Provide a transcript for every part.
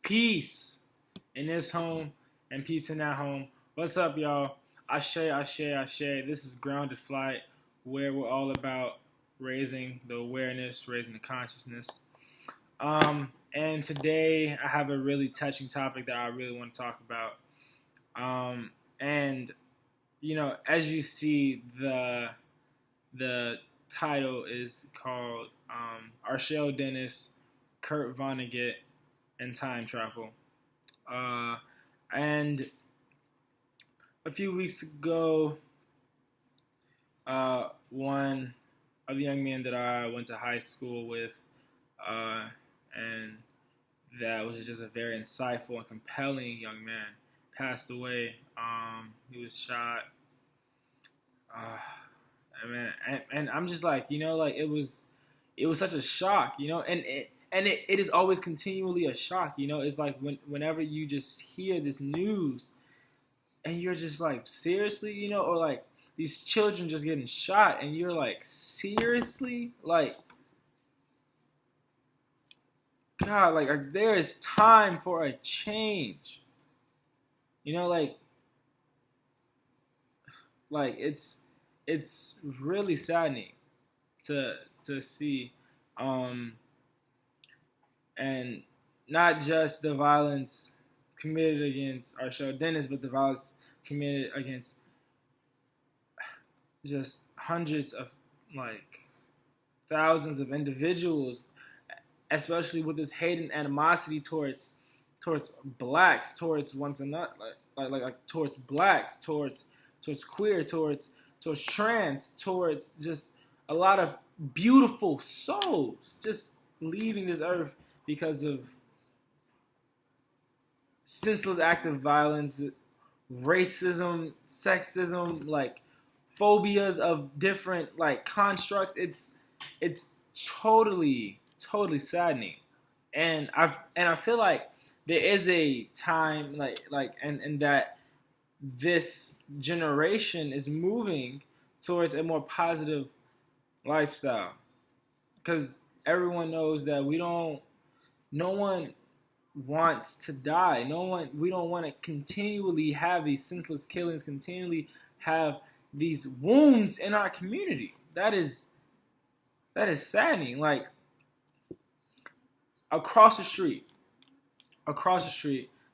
Peace in this home and peace in that home. What's up, y'all? Ashe, Ashe, Ashe. This is Grounded Flight, where we're all about raising the awareness, raising the consciousness. And today I have a really touching topic that I really want to talk about. And as you see, the title is called Arshell Dennis, Kurt Vonnegut, and Time Travel. And a few weeks ago, one of the young men that I went to high school with, and that was just a very insightful and compelling young man, passed away. He was shot. And I'm just like, it was such a shock, and it is always continually a shock, It's like whenever you just hear this news, and you're just like, seriously, or like these children just getting shot, and you're like, seriously, like, God, like there is time for a change, like it's really saddening to see, and not just the violence committed against Arshell Dennis, but the violence committed against just hundreds of, like, thousands of individuals, especially with this hate and animosity towards blacks, towards one's another, like towards blacks, towards queer, towards trans, towards just a lot of beautiful souls just leaving this earth because of senseless act of violence, racism, sexism, like phobias of different like constructs. It's totally saddening, and I feel like there is a time and that this generation is moving towards a more positive lifestyle, because everyone knows that no one wants to die. We don't want to continually have these senseless killings, continually have these wounds in our community. That is saddening. Like, across the street.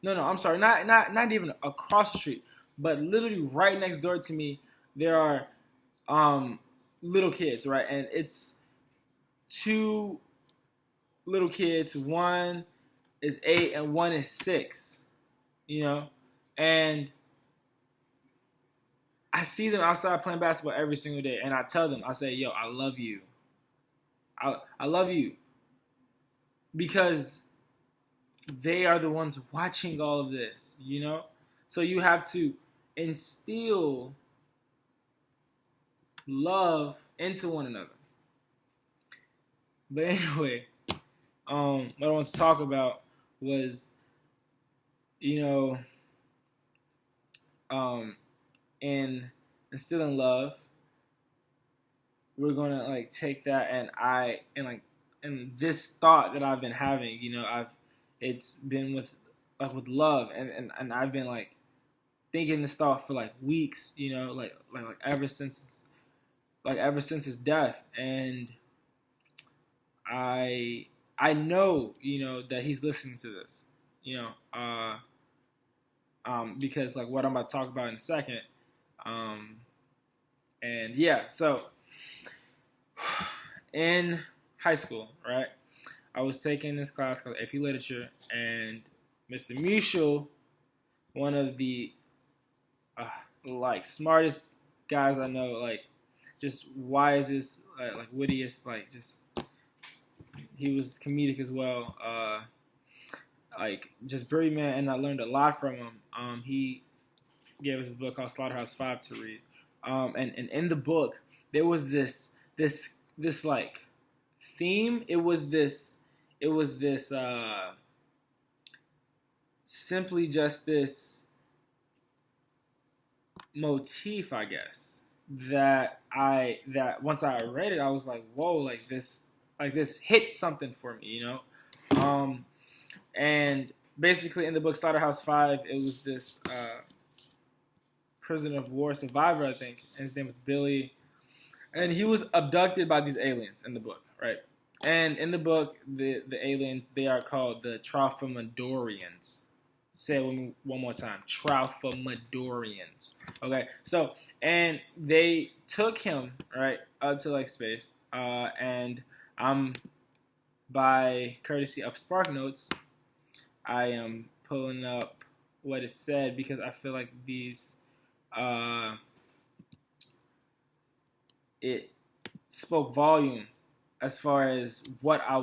No, I'm sorry, not even across the street, but literally right next door to me, there are little kids, right? And it's two little kids. One is 8 and one is 6, and I see them outside playing basketball every single day, and I tell them, I say, yo, I love you. I love you, because they are the ones watching all of this, So you have to instill love into one another. But anyway, what I want to talk about was, in instilling love, we're gonna like take that, and this thought that I've been having, it's been with love, and I've been like thinking this thought for like weeks, like ever since his death, and I know, that he's listening to this, because like what I'm about to talk about in a second, and yeah, so in high school, right, I was taking this class called AP Literature, and Mr. Mutual, one of the smartest guys I know, like just wisest, like wittiest, like just he was comedic as well, like just brilliant man, and I learned a lot from him. He gave us this book called Slaughterhouse-5 to read, and in the book there was this like theme. It was this simply just this motif, I guess, that once I read it, I was like, whoa, like this hit something for me, And basically in the book Slaughterhouse-Five, it was this prisoner of war survivor, I think, and his name was Billy, and he was abducted by these aliens in the book, right? And in the book, the aliens, they are called the Tralfamadorians. Say it one more time. Tralfamadorians. Okay, so, and they took him, right, up to like space, and I'm, by courtesy of Spark Notes, I am pulling up what it said because I feel like these, it spoke volume as far as what I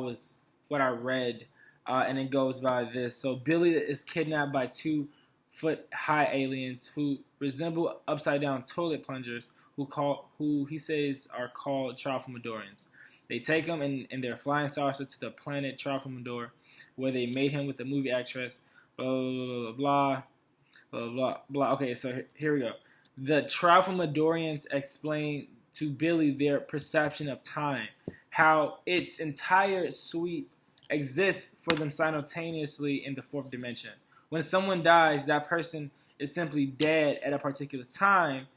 read, and it goes by this. So Billy is kidnapped by 2-foot-high aliens who resemble upside-down toilet plungers, who he says are called Tralfamadorians. They take him in their flying saucer to the planet Tralfamador, where they made him with the movie actress. Blah blah blah blah blah blah blah. Okay, so here we go. The Tralfamadorians explain to Billy their perception of time, how its entire sweep exists for them simultaneously in the fourth dimension. When someone dies, that person is simply dead at a particular time,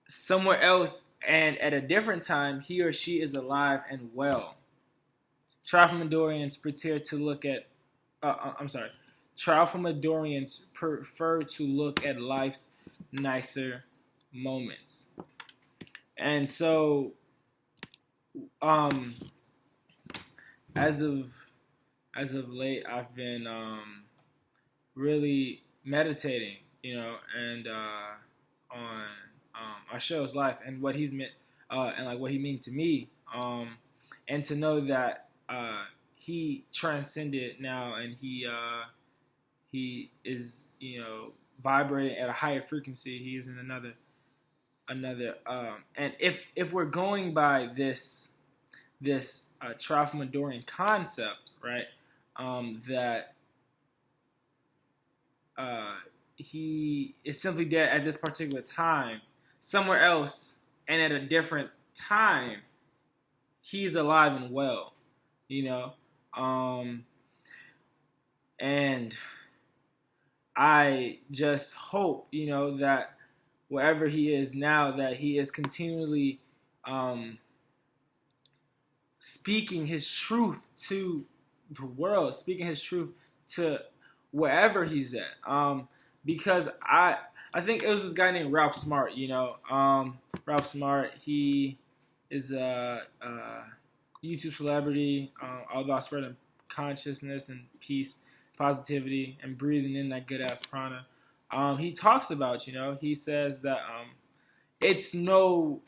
somewhere else, and at a different time, he or she is alive and well. Tralfamadorians Tralfamadorians prefer to look at life's nicer moments. And so, as of late, I've been really meditating, and on Arshell's life and what he's meant, and like what he means to me, and to know that he transcended now, and he is vibrating at a higher frequency. He is in another. And if we're going by this Tralfamadorian concept, right, that he is simply dead at this particular time, somewhere else, and at a different time, he's alive and well, and I just hope, that wherever he is now, that he is continually speaking his truth to the world, speaking his truth to wherever he's at. Because I think it was this guy named Ralph Smart, Ralph Smart, he is a YouTube celebrity, all about spreading consciousness and peace, positivity, and breathing in that good-ass prana. He talks about, he says that it's no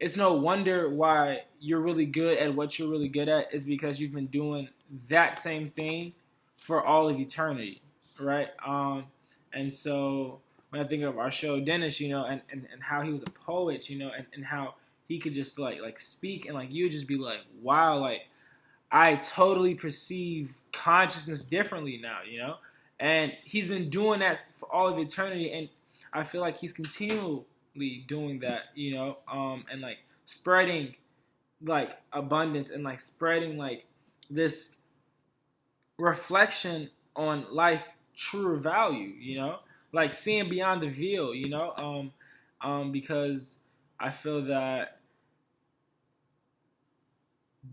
wonder why you're really good at what you're really good at is because you've been doing that same thing for all of eternity, right? And so when I think of Arshell Dennis, and how he was a poet, and how he could just like speak, and like you would just be like, wow, like I totally perceive consciousness differently now, and he's been doing that for all of eternity, and I feel like he's continually doing that, and like spreading like abundance, and like spreading like this reflection on life truer value, like seeing beyond the veil, because I feel that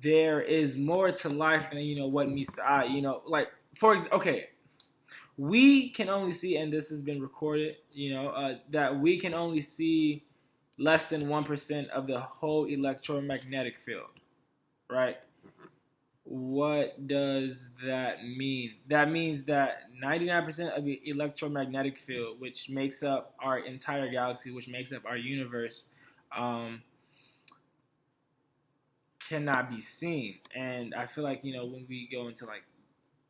there is more to life than what meets the eye, like okay, we can only see, and this has been recorded, that we can only see less than 1% of the whole electromagnetic field, right? What does that mean? That means that 99% of the electromagnetic field, which makes up our entire galaxy, which makes up our universe, cannot be seen. And I feel like, when we go into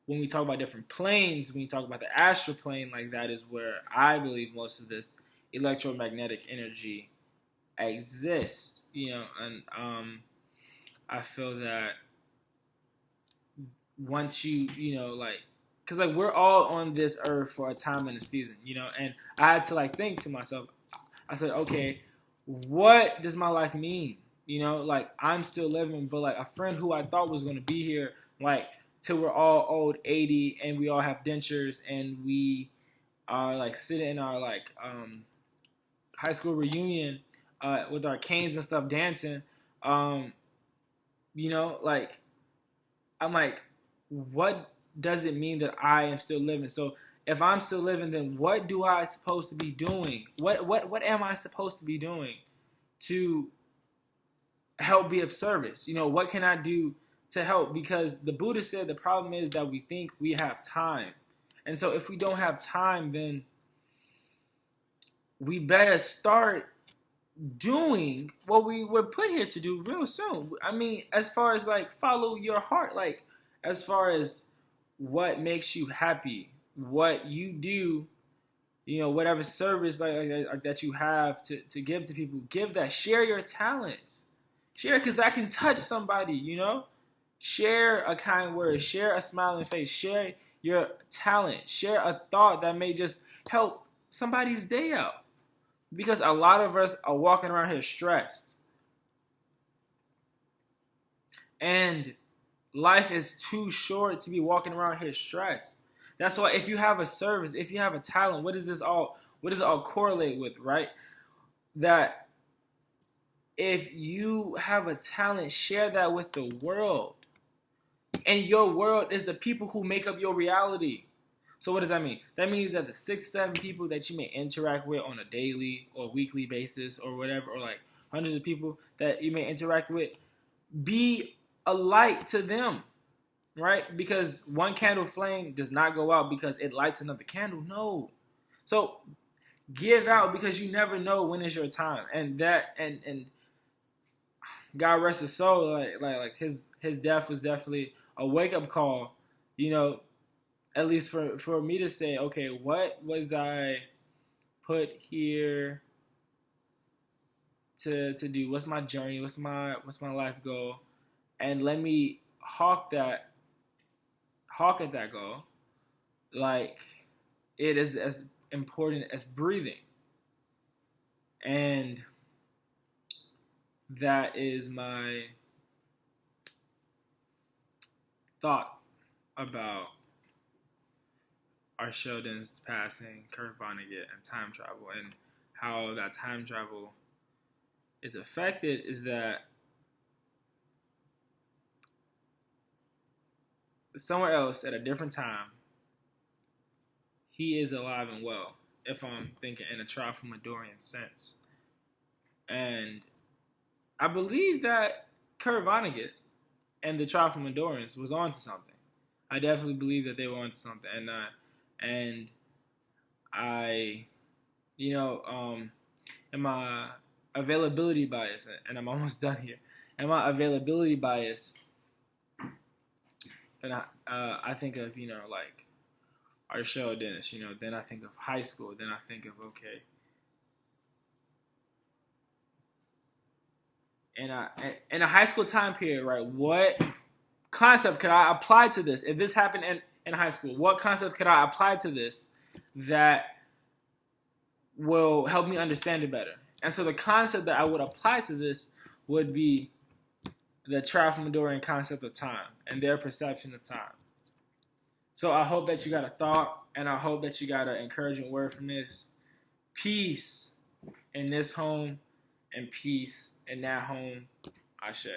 when we talk about different planes, when we talk about the astral plane, like that is where I believe most of this electromagnetic energy exists, and I feel that once because we're all on this earth for a time and a season, and I had to think to myself, I said, okay, what does my life mean? I'm still living, but a friend who I thought was going to be here till we're all old 80 and we all have dentures and we are like sitting in our like high school reunion with our canes and stuff dancing. Like I'm like, what does it mean that I am still living? So if I'm still living, then what do I supposed to be doing? What am I supposed to be doing to help be of service? What can I do to help? Because the Buddha said the problem is that we think we have time. And so if we don't have time, then we better start doing what we were put here to do real soon. I mean, as far as like follow your heart, like as far as what makes you happy, what you do, whatever service like that you have to give to people, give that. Share your talents. Share, because that can touch somebody, Share a kind word. Share a smiling face. Share your talent. Share a thought that may just help somebody's day out. Because a lot of us are walking around here stressed. And life is too short to be walking around here stressed. That's why if you have a service, if you have a talent, what does it all correlate with, right? That if you have a talent, share that with the world. And your world is the people who make up your reality. So what does that mean? That means that the 6, 7 people that you may interact with on a daily or weekly basis or whatever, or like hundreds of people that you may interact with, be a light to them, right? Because one candle flame does not go out because it lights another candle. No. So give out, because you never know when is your time. And God rest his soul, like his death was definitely a wake-up call, at least for me to say, okay, what was I put here to do? What's my journey? What's my life goal? And let me hawk at that goal like it is as important as breathing. And that is my thought about Arshell Dennis passing, Kurt Vonnegut, and time travel, and how that time travel is affected is that somewhere else at a different time, he is alive and well, if I'm thinking in a Tralfamadorian sense. And I believe that Kurt Vonnegut and the Tralfamadorians was onto something. I definitely believe that they were onto something. And I, in my availability bias, and I'm almost done here, in my availability bias, and I think of, like Arshell Dennis, then I think of high school, then I think of, okay, in a high school time period, right, what concept could I apply to this? If this happened in high school, what concept could I apply to this that will help me understand it better? And so the concept that I would apply to this would be the Tralfamadorian concept of time and their perception of time. So I hope that you got a thought, and I hope that you got an encouraging word from this. Peace in this home, and peace in that home. Ashe.